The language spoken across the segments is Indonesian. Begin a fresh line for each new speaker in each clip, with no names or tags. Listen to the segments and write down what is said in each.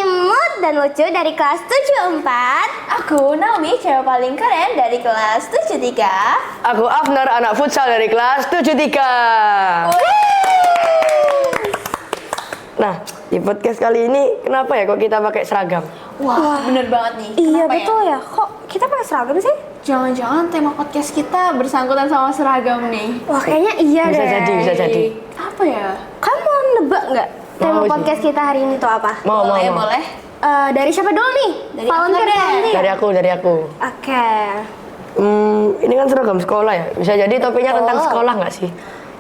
imut dan lucu dari kelas 74.
Aku Naomi, cewek paling keren dari kelas 73.
Aku Afnar, anak futsal dari kelas 73. Nah, di podcast kali ini kenapa ya kok kita pakai seragam?
Wah, bener banget nih.
Iya
Kenapa
betul ya. Kok kita pakai seragam sih?
Jangan-jangan tema podcast kita bersangkutan sama seragam nih.
Wah kayaknya iya
Bisa
deh.
jadi, bisa jadi.
Apa ya?
Kamu mau nebak nggak tema
Mau sih.
podcast kita hari ini tuh apa?
Mau.
Boleh.
Dari siapa dulu nih?
Dari
Volunteer
Afnar deh.
volunteer.
Dari aku.
Oke.
Ini kan seragam sekolah ya. Bisa jadi topiknya tentang sekolah nggak sih?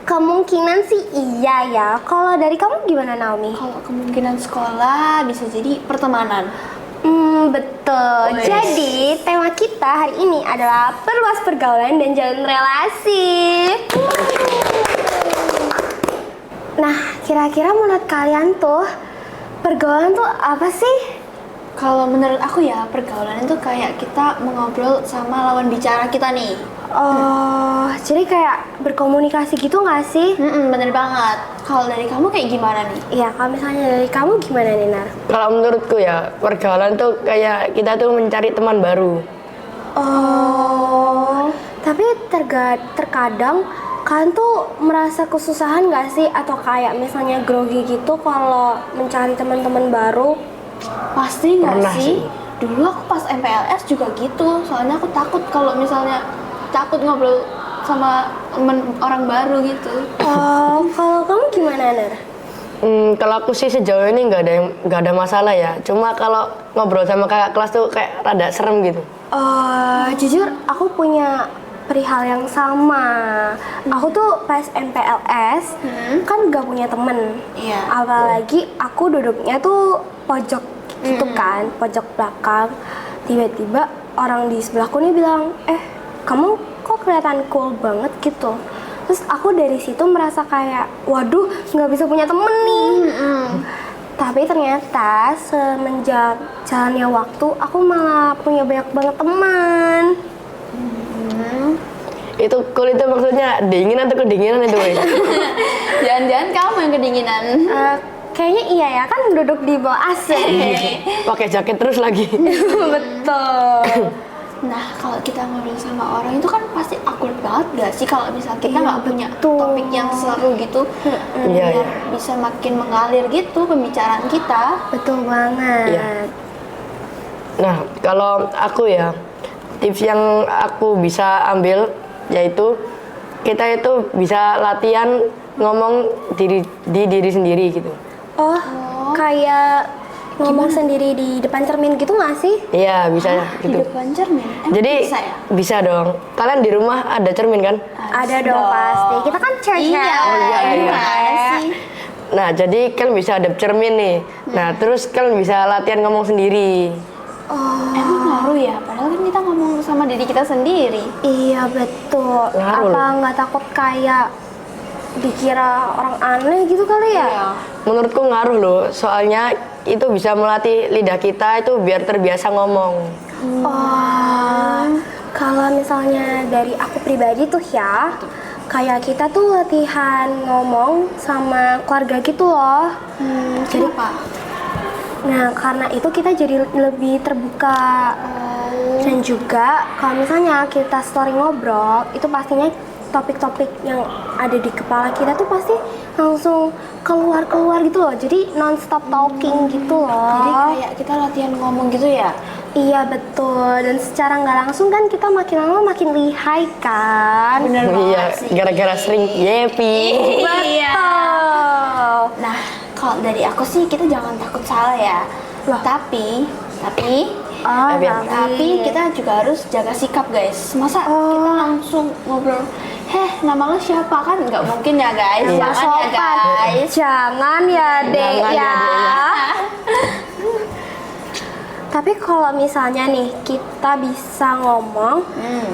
Kemungkinan sih iya ya. Kalau dari kamu gimana Naomi?
Kalau kemungkinan sekolah bisa jadi pertemanan.
Betul.
Wes.
Jadi tema kita hari ini adalah perluas pergaulan dan jalin relasi. Nah, kira-kira menurut kalian tuh pergaulan tuh apa sih?
Kalau menurut aku ya, pergaulan itu kayak kita mengobrol sama lawan bicara kita nih.
Oh, jadi kayak berkomunikasi gitu nggak sih?
Bener banget. Kalau dari kamu kayak gimana nih?
Iya, kalau misalnya dari kamu gimana nih, Nar?
Kalau menurutku ya, pergaulan tuh kayak kita tuh mencari teman baru.
Oh, tapi terkadang kalian tuh merasa kesusahan nggak sih? Atau kayak misalnya grogi gitu kalau mencari teman-teman baru?
Pasti nggak
Pernah
sih?
sih.
Dulu aku pas MPLS juga gitu. Soalnya aku takut kalau misalnya takut ngobrol sama orang baru gitu.
Oh, kalau kamu gimana, Nar?
Kalau aku sih sejauh ini nggak ada masalah ya. Cuma kalau ngobrol sama kakak kelas tuh kayak rada serem gitu.
Jujur aku punya perihal yang sama. Aku tuh pas MPLS kan gak punya temen.
Iya.
Apalagi aku duduknya tuh pojok gitu kan, pojok belakang. Tiba-tiba orang di sebelahku nih bilang, kamu kok kelihatan cool banget gitu. Terus aku dari situ merasa kayak, waduh nggak bisa punya temen nih. Tapi ternyata semenjak jalannya waktu, aku malah punya banyak banget teman.
Itu cool itu maksudnya dingin atau kedinginan itu? Wei?
Jangan-jangan kamu yang kedinginan.
Kayaknya iya ya, kan duduk di bawah AC.
Pakai jaket terus lagi.
Betul.
Nah, kalau kita ngobrol sama orang itu kan pasti awkward banget gak sih kalau misal kita
Iya,
nggak punya
betul.
topik yang seru gitu,
Iya,
biar
iya.
bisa makin mengalir gitu pembicaraan kita.
Betul banget.
Iya. Nah, kalau aku ya, tips yang aku bisa ambil yaitu kita itu bisa latihan ngomong di diri sendiri gitu.
Oh, kayak ngomong sendiri di depan cermin gitu nggak sih?
Iya, bisa
Di
gitu.
depan cermin. Emang
Jadi
bisa ya?
bisa dong. Kalian di rumah ada cermin kan?
Ada dong pasti. Kita kan cewek.
Iya,
iya.
gimana sih?
Nah, jadi kalian bisa ada cermin nih. Nah, terus kalian bisa latihan ngomong sendiri.
Emang ngaruh ya? Padahal kan kita ngomong sama diri kita sendiri.
Iya betul.
Ngaruh
Apa
loh.
nggak takut kayak dikira orang aneh gitu kali ya?
Iya.
Menurutku ngaruh loh, soalnya itu bisa melatih lidah kita itu biar terbiasa ngomong.
Oh, kalau misalnya dari aku pribadi tuh ya, kayak kita tuh latihan ngomong sama keluarga gitu loh. Jadi,
Kenapa?
nah karena itu kita jadi lebih terbuka. Dan juga kalau misalnya kita story ngobrol, itu pastinya topik-topik yang ada di kepala kita tuh pasti langsung keluar gitu loh. Jadi non-stop talking gitu loh.
Jadi kayak kita latihan ngomong gitu ya?
Iya betul, dan secara nggak langsung kan kita makin lama makin lihai kan.
Bener
Iya,
banget sih.
gara-gara sering yepi.
Iya.
Betul.
Nah, kalau dari aku sih kita jangan takut salah ya.
Loh.
Tapi
Oh,
tapi kita juga harus jaga sikap guys. Masa kita langsung ngobrol, nama lo siapa, kan nggak mungkin ya guys.
Iya.
Jangan ya guys.
Jangan ya dek
Jangan ya,
ya.
Dek,
Tapi kalau misalnya nih kita bisa ngomong,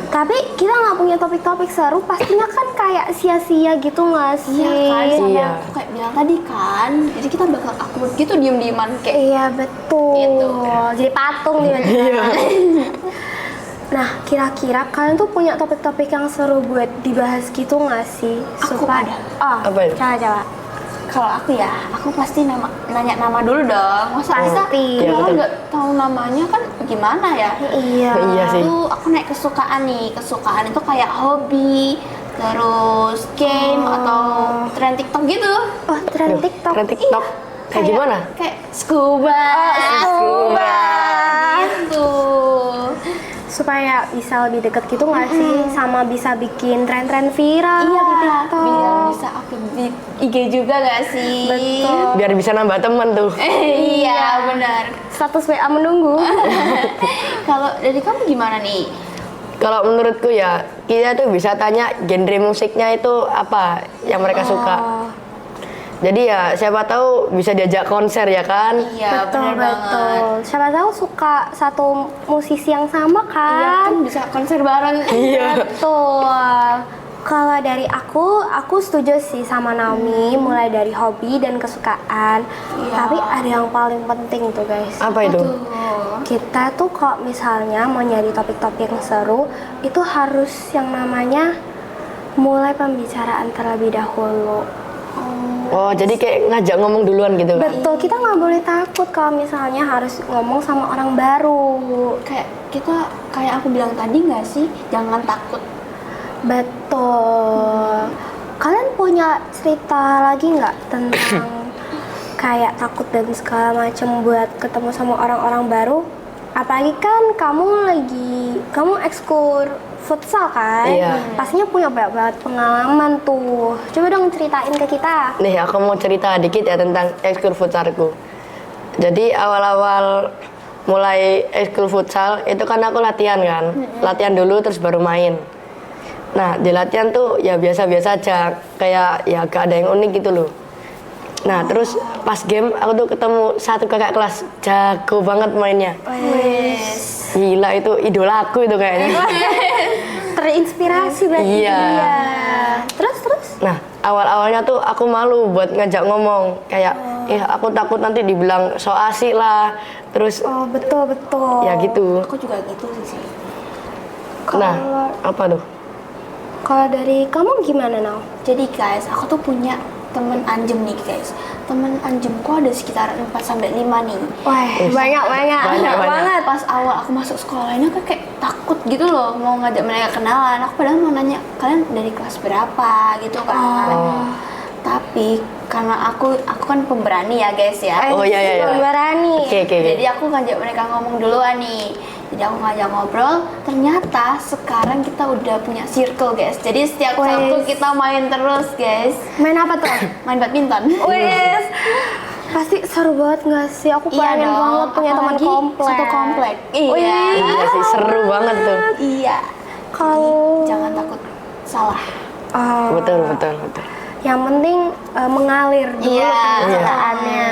tapi kita nggak punya topik-topik seru, pastinya kan kayak sia-sia gitu nggak sih?
Iya kan, sama
Iya.
aku kayak bilang tadi kan. Jadi kita bakal awkward gitu diem-dieman kayak.
Iya betul.
Gitu.
Jadi patung nih. Nah, kira-kira kalian tuh punya topik-topik yang seru buat dibahas gitu nggak sih?
Aku ada.
Oh,
Apa itu?
coba.
Kalau aku ya, aku pasti nanya nama dulu dong. Masa
Pasti.
kita
Iya, betul.
nggak tahu namanya kan gimana ya?
Iya.
Iya sih.
Itu aku naik kesukaan nih. Kesukaan itu kayak hobi, terus game atau tren TikTok gitu.
Oh, tren TikTok.
Tren TikTok. Kayak gimana?
Kayak scuba.
Scuba.
Gitu.
Supaya bisa lebih deket gitu nggak sih? Sama bisa bikin tren-tren viral
Iya,
di TikTok.
biar bisa upload di IG juga gak sih?
Betul.
Biar bisa nambah teman tuh.
Iya, benar.
Status WA menunggu.
Kalau dari kamu gimana nih?
Kalau menurutku ya, kita tuh bisa tanya genre musiknya itu apa yang mereka suka.
Oh,
Jadi ya siapa tahu bisa diajak konser ya kan?
Iya,
betul,
benar
betul.
banget.
Siapa tahu suka satu musisi yang sama
Iya,
kan?
kan bisa konser bareng.
Iya.
Betul. Kalau dari aku setuju sih sama Naomi, mulai dari hobi dan kesukaan.
Iya.
Tapi ada yang paling penting tuh guys.
Apa itu?
Tuh.
Kita tuh kok misalnya mau nyari topik-topik yang seru, itu harus yang namanya mulai pembicaraan terlebih dahulu.
Oh, jadi kayak ngajak ngomong duluan gitu kan?
Betul, kita nggak boleh takut kalau misalnya harus ngomong sama orang baru.
Kayak aku bilang tadi nggak sih, jangan takut.
Betul. Kalian punya cerita lagi nggak tentang kayak takut dan segala macam buat ketemu sama orang-orang baru? Apalagi kan kamu ekskul futsal kan?
Iya.
Pastinya punya banyak banget pengalaman tuh. Coba dong ceritain ke kita.
Nih, aku mau cerita dikit ya tentang ekskul futsalku. Jadi awal-awal mulai ekskul futsal itu kan aku latihan kan, latihan dulu terus baru main. Nah di latihan tuh ya biasa-biasa aja, kayak ya gak ada yang unik gitu loh. Nah terus pas game aku tuh ketemu satu kakak kelas jago banget mainnya.
Wes.
Gila, itu idola aku itu kayaknya.
Terinspirasi berarti.
Iya.
Terus.
Nah, awal-awalnya tuh aku malu buat ngajak ngomong. Kayak, aku takut nanti dibilang so asik lah. Terus,
Oh betul.
ya gitu.
Aku juga gitu sih.
Nah, apa tuh?
Kalau dari kamu gimana Nau?
Jadi guys, aku tuh punya temen anjem nih guys. Temen anjemku ada sekitar 4-5 nih.
Wah, banyak banget.
Pas awal aku masuk sekolah ini aku kayak takut gitu loh mau ngajak mereka kenalan. Aku padahal mau nanya kalian dari kelas berapa gitu kan. Tapi karena aku kan pemberani ya guys ya.
Oh, iya.
Pemberani.
Oke.
Jadi aku ngajak mereka ngomong duluan nih. Jadi aku ngajak ngobrol, ternyata sekarang kita udah punya circle guys. Jadi setiap
Wes.
Sabtu kita main terus guys.
Main apa tuh?
Main badminton.
Wes. Pasti seru banget nggak sih? Aku
Iya
pengen
dong,
banget punya teman
apalagi
komplek.
satu komplek. Iya.
Iya sih, seru banget tuh.
Iya.
Kalau
Jangan takut salah.
Oh,
Betul.
yang penting mengalir dulu
Iya.
pembicaraannya.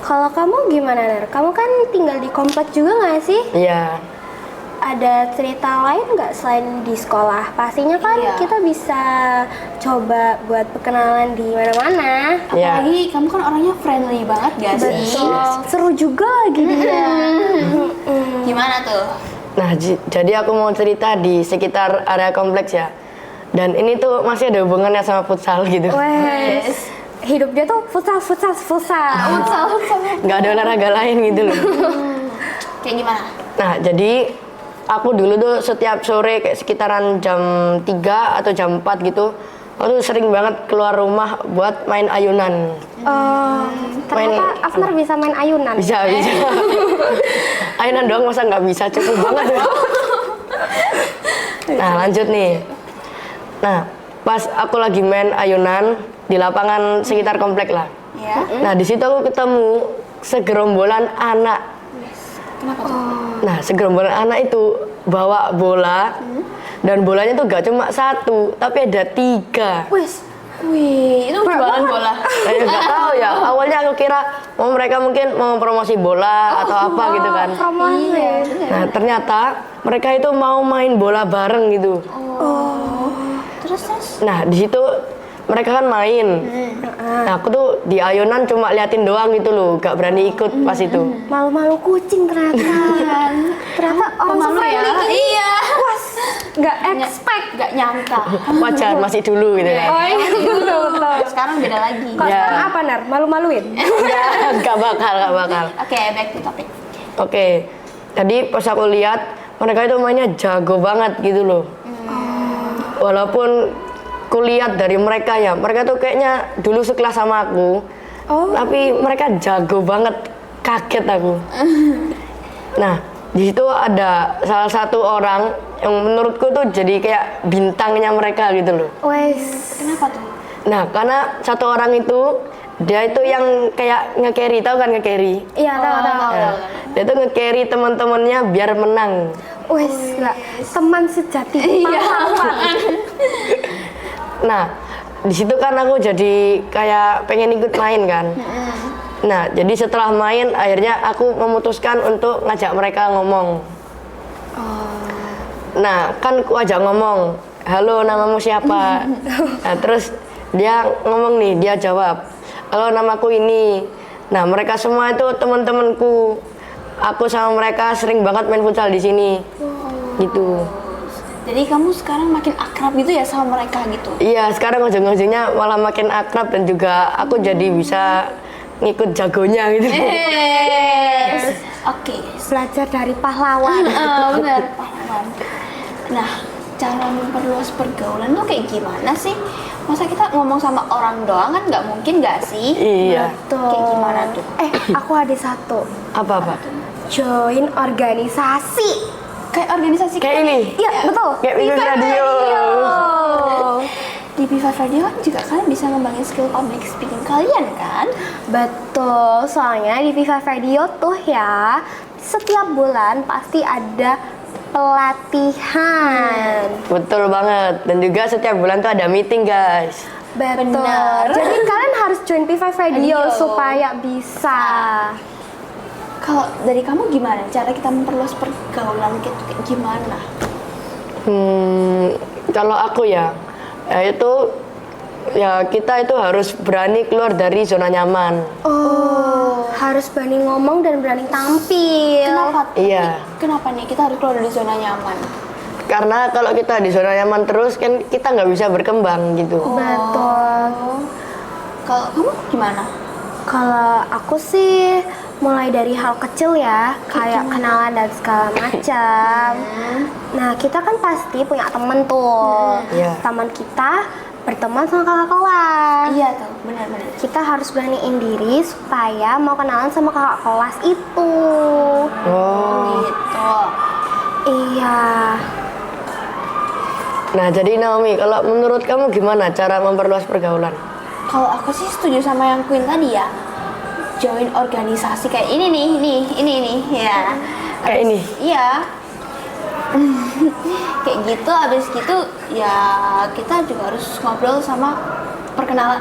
Kalau kamu gimana Ner? Kamu kan tinggal di komplek juga nggak sih?
Iya.
Ada cerita lain nggak selain di sekolah? Pastinya kan
Iya.
kita bisa coba buat perkenalan di mana-mana.
Iya.
Apalagi kamu kan orangnya friendly banget gak sih?
Betul. Seru juga lagi dia.
Gimana tuh?
Nah, jadi aku mau cerita di sekitar area kompleks ya. Dan ini tuh masih ada hubungannya sama futsal gitu.
Wes. Hidup dia tuh futsal.
Nggak ada olahraga lain gitu loh.
Kayak gimana?
Nah, jadi aku dulu tuh setiap sore kayak sekitaran jam 3 atau jam 4 gitu, aku tuh sering banget keluar rumah buat main ayunan.
Ternyata Afnar bisa main ayunan.
Bisa. Ayunan doang masa nggak bisa, cukup banget. Nah, lanjut nih. Nah, pas aku lagi main ayunan di lapangan sekitar komplek lah.
Ya.
Nah, di situ aku ketemu segerombolan anak.
Kenapa tuh?
Nah, segerombolan anak itu bawa bola, dan bolanya tuh gak cuma satu, tapi ada 3.
Wes.
Wih, itu jualan bola.
Saya nggak tahu ya. Awalnya aku kira mereka mungkin mau promosi bola atau apa gitu kan.
Promosi.
Nah, ternyata mereka itu mau main bola bareng gitu.
Terus?
Nah, di situ mereka kan main. Nah, aku tuh di ayunan cuma liatin doang gitu loh, gak berani ikut pas itu.
Malu-malu kucing ternyata. Ternyata orang
Pemalu ya?
se-friendly ini.
Iya.
nggak expect.
Nggak nyangka.
Wajar masih dulu gitu kan.
Oh iya, betul.
Sekarang beda lagi.
Kok
Ya.
sekarang apa, Nar? Malu-maluin?
Nggak bakal.
Oke, back to topic.
Oke, tadi pas aku lihat mereka itu mainnya jago banget gitu loh. Walaupun kulihat dari mereka ya, mereka tuh kayaknya dulu sekelas sama aku, tapi mereka jago banget, kaget aku. Nah, di situ ada salah satu orang yang menurutku tuh jadi kayak bintangnya mereka gitu loh.
Wes.
Kenapa tuh?
Nah, karena satu orang itu dia itu yang kayak nge-carry, tahu kan nge-carry?
Iya, tahu.
Nah, dia tuh nge-carry teman-temannya biar menang.
Wes, lah. Teman sejati.
Iya.
Nah, di situ kan aku jadi kayak pengen ikut main kan. Nah, jadi setelah main akhirnya aku memutuskan untuk ngajak mereka ngomong. Nah, kan aku ajak ngomong, halo namamu siapa? Nah, terus dia ngomong nih, dia jawab, halo namaku ini. Nah, mereka semua itu teman-temanku. Aku sama mereka sering banget main futsal di sini. Gitu.
Jadi kamu sekarang makin akrab gitu ya sama mereka gitu?
Iya, sekarang ujung-ujungnya malah makin akrab dan juga aku jadi bisa ngikut jagonya gitu.
Oke.
Belajar dari pahlawan.
Benar, pahlawan. Nah, cara memperluas pergaulan tuh kayak gimana sih? Masa kita ngomong sama orang doang kan nggak mungkin nggak sih?
Iya.
Tuh.
Kayak gimana tuh?
Aku ada satu.
Apa?
Join organisasi.
Kayak organisasi
Kayak ini.
Iya, betul.
Kayak Viva Radio.
Di Viva Radio kan juga kalian bisa ngembangin skill public speaking kalian kan?
Betul, soalnya di Viva Radio tuh ya, setiap bulan pasti ada pelatihan.
Betul banget. Dan juga setiap bulan tuh ada meeting, guys.
Betul.
Benar.
Jadi kalian harus join Viva Radio
Radio.
supaya bisa.
Kalau dari kamu gimana? Cara kita memperluas pergaulan gitu kayak gimana?
Kalau aku ya itu ya kita itu harus berani keluar dari zona nyaman.
Oh, harus berani ngomong dan berani tampil.
Kenapa?
Iya.
Kenapa nih kita harus keluar dari zona nyaman?
Karena kalau kita di zona nyaman terus kan kita nggak bisa berkembang gitu.
Betul.
Kalau kamu gimana?
Kalau aku sih mulai dari hal kecil ya, kayak kenalan dan segala macam. Nah, kita kan pasti punya temen tuh.
Iya.
Teman kita berteman sama kakak kelas.
Iya tuh, benar-benar.
Kita harus beraniin diri supaya mau kenalan sama kakak kelas itu.
Oh.
Gitu.
Iya.
Nah, jadi Naomi, kalau menurut kamu gimana cara memperluas pergaulan?
Kalau aku sih setuju sama yang Queen tadi ya. Join organisasi kayak ini nih, ya.
Kayak ini.
Iya. Kayak gitu, abis gitu ya kita juga harus ngobrol sama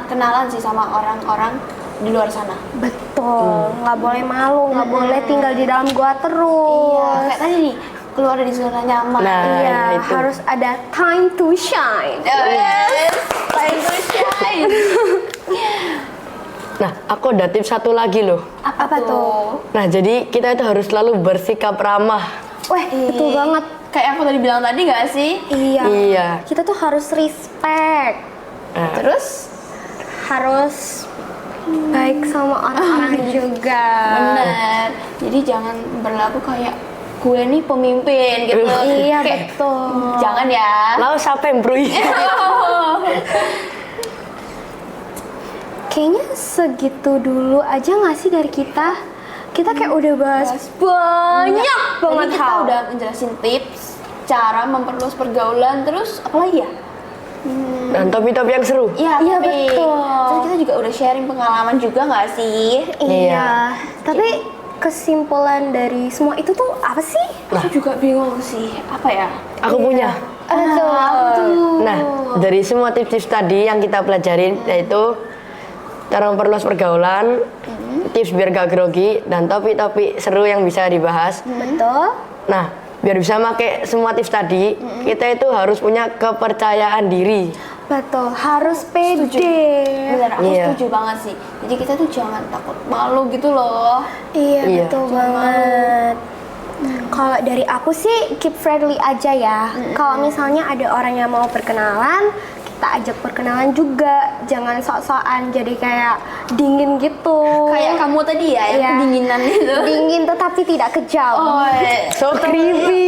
kenalan sih sama orang-orang di luar sana.
Betul. Nggak boleh malu, nggak boleh tinggal di dalam gua
Iya,
terus.
kayak tadi nih, keluar dari zona nyaman.
Nah,
Iya,
itu.
harus ada time to shine.
Yes, time to shine.
Nah, aku ada tips satu lagi loh.
Apa tuh?
Nah, jadi kita itu harus selalu bersikap ramah.
Wah, betul banget.
Kayak aku tadi bilang tadi nggak sih?
Iya.
Iya.
Kita tuh harus respect.
Nah,
Terus
Harus baik sama orang-orang juga.
bener. Jadi jangan berlaku kayak gue nih pemimpin gitu.
Iya,
Kayak,
betul.
jangan ya.
lalu siapa yang bro?
Kayaknya segitu dulu aja nggak sih dari kita? Kita kayak udah bahas banyak banget
Tadi kita
hal.
udah ngejelasin tips cara memperluas pergaulan, terus apa lagi ya?
Dan topik-topik yang seru.
Iya,
Iya,
tapi
betul.
terus kita juga udah sharing pengalaman juga nggak sih?
Iya. Tapi kesimpulan dari semua itu tuh apa sih?
Aku juga bingung sih, apa ya?
Aku punya.
Betul.
Nah, dari semua tips-tips tadi yang kita pelajarin yaitu cara memperluas pergaulan, tips biar gak grogi, dan topik-topik seru yang bisa dibahas.
Betul.
Nah, biar bisa pakai semua tips tadi, kita itu harus punya kepercayaan diri.
Betul. Harus pede.
Bener, aku
Iya.
setuju banget sih. Jadi kita tuh jangan takut malu gitu loh.
Iya,
Iya.
betul banget. Kalau dari aku sih keep friendly aja ya. Kalau misalnya ada orang yang mau perkenalan, kita ajak perkenalan juga. Jangan sok-sokan jadi kayak dingin gitu.
Kayak kamu tadi ya, yang
Iya.
kedinginan itu.
Dingin tetapi tidak kejam.
Oh,
So creepy.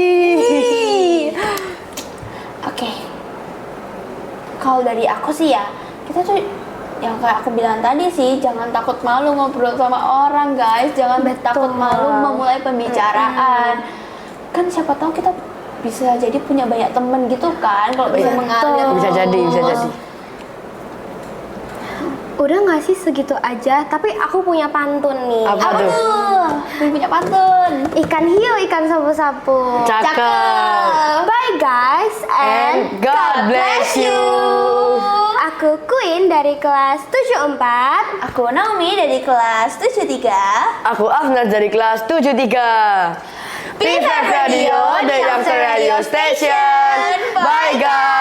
Oke. Kalau dari aku sih ya, kita tuh yang kayak aku bilang tadi sih, jangan takut malu ngobrol sama orang, guys. Jangan takut malu memulai pembicaraan. Kan siapa tahu kita bisa jadi punya banyak temen gitu kan, kalau bisa mengalir.
Bisa jadi, bisa jadi.
Udah nggak sih segitu aja? Tapi aku punya pantun nih.
Apa tuh?
Belum punya pantun.
Ikan hiu, ikan sapu-sapu.
Cakep.
Bye guys
And God bless you.
Aku Queen dari kelas 74.
Aku Naomi dari kelas 73.
Aku Afnar dari kelas 73. PFF Radio, The Youngster Radio Station. Bye guys.